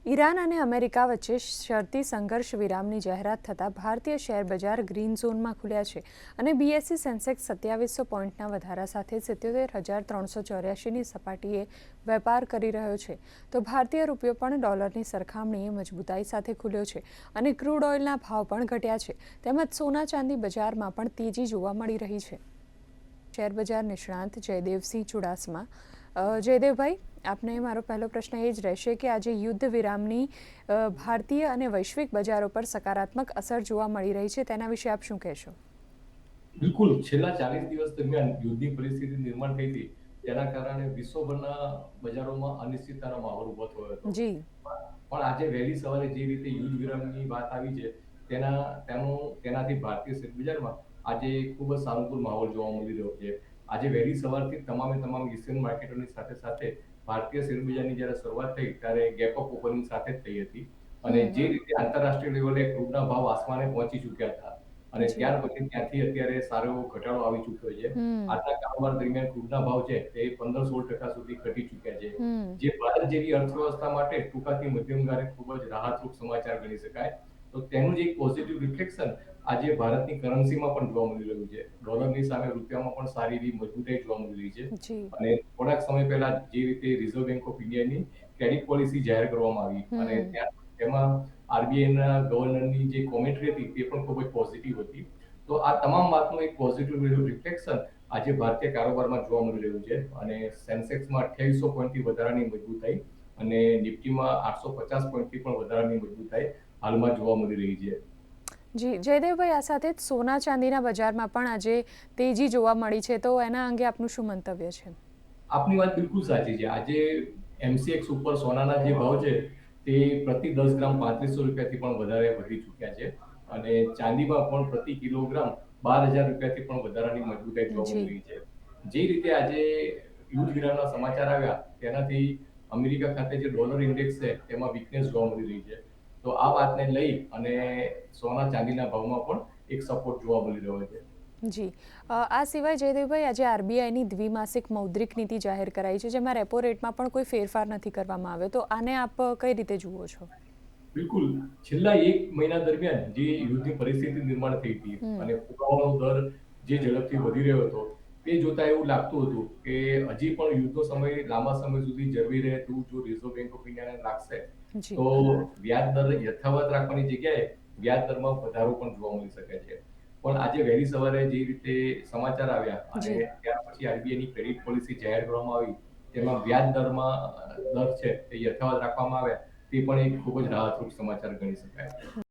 Iran અને America વચ્ચે શરતી સંઘર્ષ વિરામની જાહેરાત થતાં ભારતીય શેર બજાર ગ્રીન ઝોનમાં ખુલ્યા છે અને બીએસઈ સેન્સેક્સ 2700 પોઈન્ટના વધારા સાથે 77,384ની સપાટીએ વેપાર કરી રહ્યો છે તો ભારતીય રૂપિયો પણ ડોલરની સરખામણીએ મજબૂતાઈ સાથે ખુલ્યો છે અને ક્રૂડ ઓઇલના ભાવ પણ ઘટ્યા છે તેમજ સોના ચાંદી બજારમાં પણ તેજી જોવા મળી રહી છે। શેર બજાર નિષ્ણાંત જયદેવસિંહ ચુડાસમા। જયદેવભાઈ, આપને મારો પહેલો પ્રશ્ન એ જ રહેશે કે આજે યુદ્ધ વિરામની ભારતીય અને વૈશ્વિક બજારો પર સકારાત્મક અસર જોવા મળી રહી છે, તેના વિશે આપ શું કહેશો? બિલકુલ, છેલ્લા 40 દિવસ દરમિયાન યુદ્ધની પરિસ્થિતિ નિર્માણ થઈ હતી, તેના કારણે વિશ્વભરના બજારોમાં અનિશ્ચિતતાનો માહોલ ઊભો થયો હતો। જી પણ આજે વહેલી સવારે જે રીતે યુદ્ધ વિરામની વાત આવી છે, તેનાથી ભારતીય શેર બજારમાં આજે ખૂબ જ સાનુકૂળ માહોલ જોવા મળી રહ્યો છે। આજે વહેલી સવારથી તમામે તમામ એશિયન માર્કેટોની સાથે સાથે ભારતીય શેર બજારની જ્યારે શરૂઆત થઈ, ત્યારે ગેપ અપ ઓપનિંગ સાથે જ થઈ હતી અને જે રીતે આંતરરાષ્ટ્રીય લેવલે ક્રૂડના ભાવ આસમાને પહોંચી ચૂક્યા હતા અને જી ત્યાર પછી ત્યાંથી અત્યારે સારો એવો ઘટાડો આવી ચૂક્યો છે। હમ આજના કારોબાર દરમિયાન ક્રૂડના ભાવ છે તે 15-16% સુધી ઘટી ચૂક્યા છે, હમ જે ભારત જેવી અર્થવ્યવસ્થા માટે ટૂંકાથી મધ્યમ ગાળે ખૂબ જ રાહતરૂપ સમાચાર ગણી શકાય। તો તેનું જ એક પોઝિટિવ રિફ્લેક્શન આજે ભારતની કરન્સીમાં પણ જોવા મળી રહ્યું છે। ડોલરની સામે રૂપિયામાં પણ સારી એવી મજબૂતાઈ જોવા મળી રહી છે જી અને થોડાક સમય પહેલા જે રીતે રિઝર્વ બેંક ઓફ ઇન્ડિયાની ક્રેડિટ પોલિસી જાહેર કરવામાં આવી અને હમ તેમાં આરબીઆઈના ગવર્નરની જે કોમેન્ટ્રી હતી તે પણ ખૂબ જ પોઝિટિવ હતી। તો આ તમામ વાતનું એક પોઝિટિવ રિફ્લેક્શન આજે ભારતીય કારોબારમાં જોવા મળી રહ્યું છે અને સેન્સેક્સમાં 2800 પોઈન્ટથી વધારાની મજબૂતાઈ અને નિફ્ટીમાં 850 પોઈન્ટથી પણ વધારાની મજબૂતાઈ હાલમાં જોવા મળી રહી છે। જી જયદેવભાઈ, આ સાથે જ સોના ચાંદીના બજારમાં પણ આજે તેજી જોવા મળી છે, તો એના અંગે આપનું શું મંતવ્ય છે? આપની વાત બિલકુલ સાચી છે। આજે એમસીએક્સ ઉપર સોનાના જે ભાવ છે તે પ્રતિ 10 ગ્રામ ₹3500 થી પણ વધારે વધી ચૂક્યા છે અને ચાંદીમાં પણ પ્રતિ કિલોગ્રામ ₹12,000 થી પણ વધારાની મજબૂતાઈ જોવા મળી જી રહી છે। જે રીતે આજે યુદ્ધ વિરામના સમાચાર આવ્યા, તેનાથી અમેરિકા ખાતે જે ડોલર ઇન્ડેક્સ છે તેમાં વીકનેસ જોવા મળી રહી છે। તો આ વાતને લઈ અને સોના ચાંદીના ભાવમાં પણ એક સપોર્ટ જોવા મળી રહ્યો છે। જી આ સિવાય જયદેવભાઈ, આજે આરબીઆઈની દ્વિમાસિક મૌદ્રિક નીતિ જાહેર કરાઈ છે, જેમાં રેપો રેટમાં પણ કોઈ ફેરફાર નથી કરવામાં આવ્યો, તો આને આપ કઈ રીતે જુઓ છો? બિલકુલ, છેલ્લા 1 મહિના દરમિયાન જે યુદ્ધની પરિસ્થિતિ નિર્માણ થઈ હતી હમ અને ફુગાવાનો દર જે ઝડપથી વધી રહ્યો હતો, તે જોતા એવું લાગતું હતું કે હજી પણ યુદ્ધનો સમય લાંબા સમય સુધી જળવાઈ રહે તેવું જો રિઝર્વ બેંક ઓફ ઇન્ડિયાને લાગશે, જી તો વ્યાજ દર યથાવત રાખવાની જગ્યાએ વ્યાજ દરમાં વધારો પણ જોવા મળી શકે છે। પણ આજે વહેલી સવારે જે રીતે સમાચાર આવ્યા અને જી ત્યાર પછી આરબીઆઈની ક્રેડિટ પોલિસી જાહેર કરવામાં આવી, તેમાં વ્યાજ દર છે તે યથાવત રાખવામાં આવ્યા, તે પણ એક ખૂબ જ રાહતરૂપ સમાચાર ગણી શકાય।